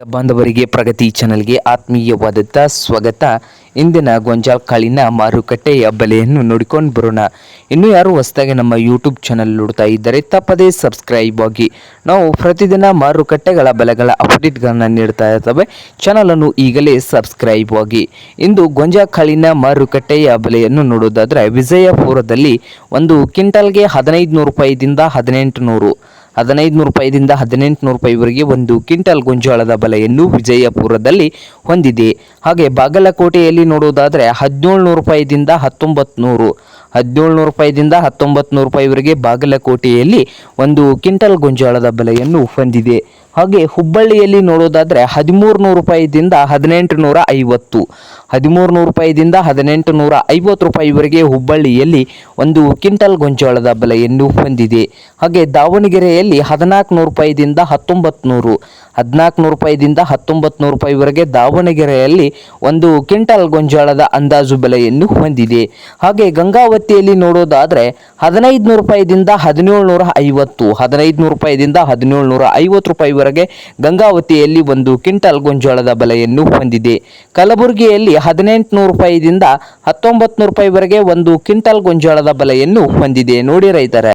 ಬಾಂಧವರಿಗೆ ಪ್ರಗತಿ ಚಾನೆಲ್ಗೆ ಆತ್ಮೀಯವಾದಂಥ ಸ್ವಾಗತ. ಇಂದಿನ ಗೋಂಜಾಳ ಕಾಳಿನ ಮಾರುಕಟ್ಟೆಯ ಬೆಲೆಯನ್ನು ನೋಡಿಕೊಂಡು ಬರೋಣ. ಇನ್ನು ಯಾರು ಹೊಸದಾಗಿ ನಮ್ಮ ಯೂಟ್ಯೂಬ್ ಚಾನಲ್ ನೋಡ್ತಾ ಇದ್ದರೆ ತಪ್ಪದೇ ಸಬ್ಸ್ಕ್ರೈಬ್ ಆಗಿ. ನಾವು ಪ್ರತಿದಿನ ಮಾರುಕಟ್ಟೆಗಳ ಬೆಲೆಗಳ ಅಪ್ಡೇಟ್ಗಳನ್ನು ನೀಡ್ತಾ ಇರ್ತವೆ. ಚಾನಲನ್ನು ಈಗಲೇ ಸಬ್ಸ್ಕ್ರೈಬ್ ಆಗಿ. ಇಂದು ಗೋಂಜಾಳ ಕಾಳಿನ ಮಾರುಕಟ್ಟೆಯ ಬೆಲೆಯನ್ನು ನೋಡೋದಾದರೆ ವಿಜಯಪುರದಲ್ಲಿ ಒಂದು ಕ್ವಿಂಟಲ್ಗೆ 1500 ರೂಪಾಯಿದಿಂದ 1800 ರೂಪಾಯಿದಿಂದ 1800 ರೂಪಾಯಿವರೆಗೆ ಒಂದು ಕ್ವಿಂಟಲ್ ಗೋಂಜಾಳದ ಬೆಲೆಯನ್ನು ವಿಜಯಪುರದಲ್ಲಿ ಹೊಂದಿದೆ. ಹಾಗೆ ಬಾಗಲಕೋಟೆಯಲ್ಲಿ ನೋಡುವುದಾದರೆ 1700 ರೂಪಾಯಿದಿಂದ 1900 ರೂಪಾಯಿದಿಂದ 1900 ರೂಪಾಯಿವರೆಗೆ ಬಾಗಲಕೋಟೆಯಲ್ಲಿ ಒಂದು ಕ್ವಿಂಟಲ್ ಗೋಂಜಾಳದ ಬೆಲೆಯನ್ನು ಹೊಂದಿದೆ. ಹಾಗೆ ಹುಬ್ಬಳ್ಳಿಯಲ್ಲಿ ನೋಡೋದಾದರೆ 1300 ರೂಪಾಯಿದಿಂದ 1850 ರೂಪಾಯಿದಿಂದ 1850 ರೂಪಾಯಿವರೆಗೆ ಹುಬ್ಬಳ್ಳಿಯಲ್ಲಿ ಒಂದು ಕ್ವಿಂಟಲ್ ಗೋಂಜಾಳದ ಬೆಲೆಯನ್ನು ಹೊಂದಿದೆ. ಹಾಗೆ ದಾವಣಗೆರೆಯಲ್ಲಿ 1400 ರೂಪಾಯಿದಿಂದ 1900 ರೂಪಾಯಿವರೆಗೆ ದಾವಣಗೆರೆಯಲ್ಲಿ ಒಂದು ಕ್ವಿಂಟಲ್ ಗೋಂಜಾಳದ ಅಂದಾಜು ಬೆಲೆಯನ್ನು ಹೊಂದಿದೆ. ಹಾಗೆ ಗಂಗಾವತಿಯಲ್ಲಿ ನೋಡೋದಾದರೆ 1500 ರೂಪಾಯಿದಿಂದ 1750 ರೂಪಾಯಿವರೆಗೆ ಗಂಗಾವತಿಯಲ್ಲಿ ಒಂದು ಕ್ವಿಂಟಲ್ ಗೋಂಜಾಳದ ಬೆಲೆಯನ್ನು ಹೊಂದಿದೆ. ಕಲಬುರಗಿಯಲ್ಲಿ 1800 ರೂಪಾಯಿದಿಂದ 1900 ರೂಪಾಯಿವರೆಗೆ ಒಂದು ಕ್ವಿಂಟಲ್ ಗೋಂಜಾಳದ ಬೆಲೆಯನ್ನು ಹೊಂದಿದೆ. ನೋಡಿ ರೈತರೇ,